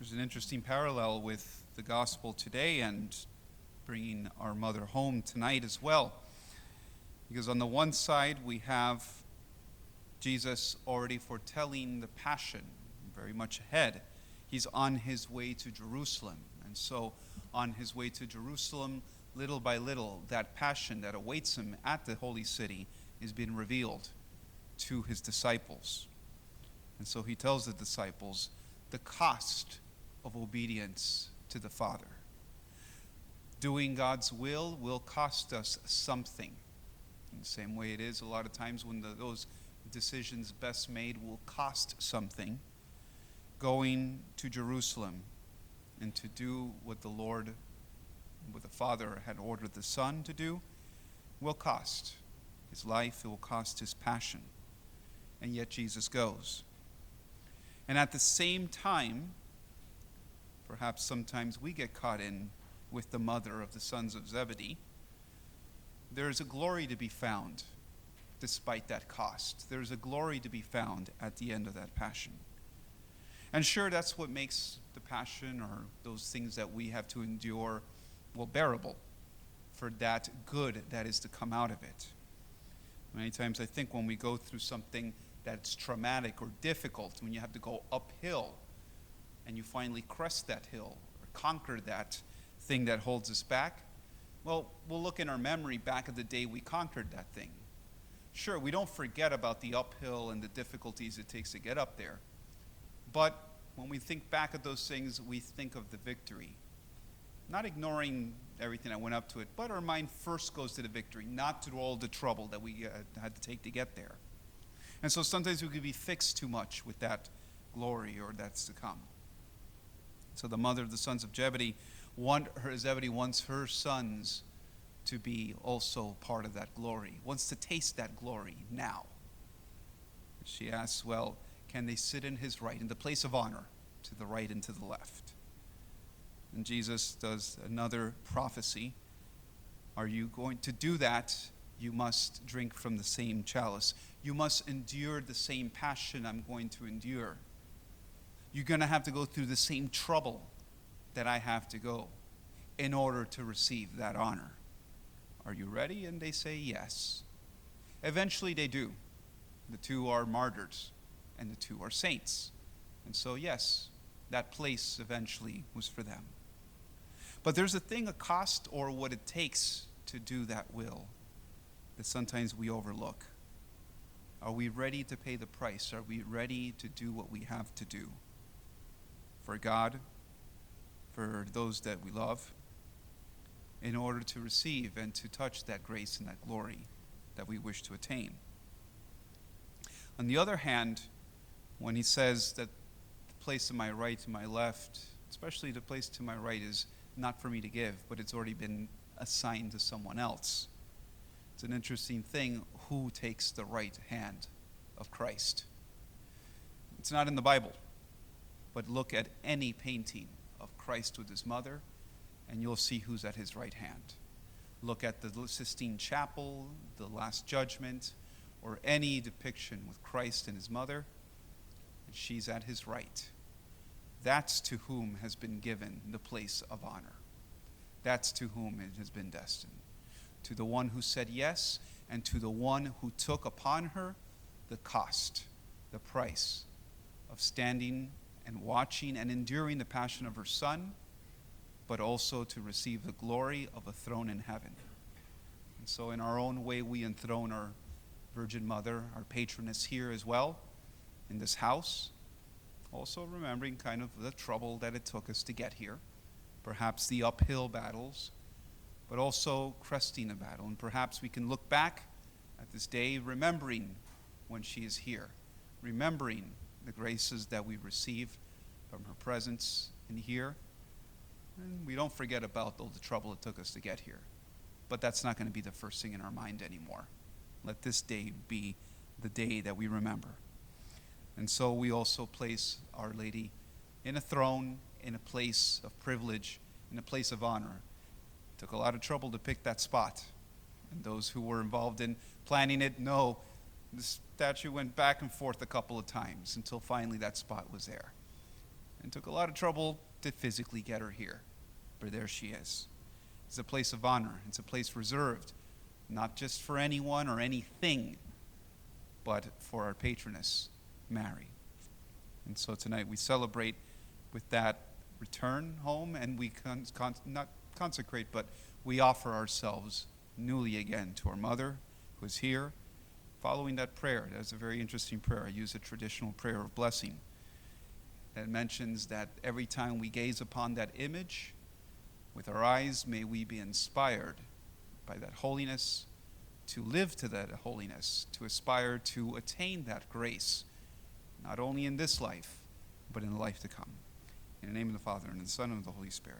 There's an interesting parallel with the gospel today and bringing our mother home tonight as well. Because on the one side, we have Jesus already foretelling the passion, very much ahead. He's on his way to Jerusalem. And so on his way to Jerusalem, little by little, that passion that awaits him at the holy city is being revealed to his disciples. And so he tells the disciples the cost of obedience to the Father. Doing God's will cost us something. In the same way it is a lot of times when those decisions best made will cost something. Going to Jerusalem and to do what the Lord, what the Father had ordered the Son to do, will cost his life, it will cost his passion. And yet Jesus goes. And at the same time, perhaps sometimes we get caught in with the mother of the sons of Zebedee. There is a glory to be found despite that cost. There is a glory to be found at the end of that passion. And sure, that's what makes the passion or those things that we have to endure, well, bearable for that good that is to come out of it. Many times I think when we go through something that's traumatic or difficult, when you have to go uphill and you finally crest that hill or conquer that thing that holds us back, well, we'll look in our memory back at the day we conquered that thing. Sure, we don't forget about the uphill and the difficulties it takes to get up there. But when we think back at those things, we think of the victory. Not ignoring everything that went up to it, but our mind first goes to the victory, not to all the trouble that we had to take to get there. And so sometimes we could be fixed too much with that glory or that's to come. So the mother of the sons of Zebedee wants her sons to be also part of that glory, wants to taste that glory now. She asks, well, can they sit in his right, in the place of honor, to the right and to the left? And Jesus does another prophecy. Are you going to do that? You must drink from the same chalice. You must endure the same passion I'm going to endure. You're going to have to go through the same trouble that I have to go in order to receive that honor. Are you ready? And they say yes. Eventually they do. The two are martyrs and the two are saints. And so yes, that place eventually was for them. But there's a thing, a cost or what it takes to do that will that sometimes we overlook. Are we ready to pay the price? Are we ready to do what we have to do for God, for those that we love, in order to receive and to touch that grace and that glory that we wish to attain? On the other hand, when he says that the place to my right, to my left, especially the place to my right is not for me to give, but it's already been assigned to someone else. It's an interesting thing, who takes the right hand of Christ? It's not in the Bible, but look at any painting of Christ with his mother, and you'll see who's at his right hand. Look at the Sistine Chapel, the Last Judgment, or any depiction with Christ and his mother, and she's at his right. That's to whom has been given the place of honor. That's to whom it has been destined. To the one who said yes, and to the one who took upon her the cost, the price of standing and watching and enduring the passion of her Son, but also to receive the glory of a throne in heaven. And so in our own way, we enthrone our Virgin Mother, our patroness here as well, in this house, also remembering kind of the trouble that it took us to get here, perhaps the uphill battles, but also cresting a battle. And perhaps we can look back at this day, remembering when she is here, remembering the graces that we receive from her presence in here. And we don't forget about all the trouble it took us to get here. But that's not going to be the first thing in our mind anymore. Let this day be the day that we remember. And so we also place Our Lady in a throne, in a place of privilege, in a place of honor. It took a lot of trouble to pick that spot. And those who were involved in planning it know the statue went back and forth a couple of times until finally that spot was there. and took a lot of trouble to physically get her here. But there she is. It's a place of honor. It's a place reserved, not just for anyone or anything, but for our patroness, Mary. And so tonight we celebrate with that return home, and we not consecrate, but we offer ourselves newly again to our mother who is here, following that prayer. That's a very interesting prayer. I use a traditional prayer of blessing that mentions that every time we gaze upon that image with our eyes, may we be inspired by that holiness, to live to that holiness, to aspire to attain that grace, not only in this life, but in the life to come. In the name of the Father, and of the Son, and of the Holy Spirit.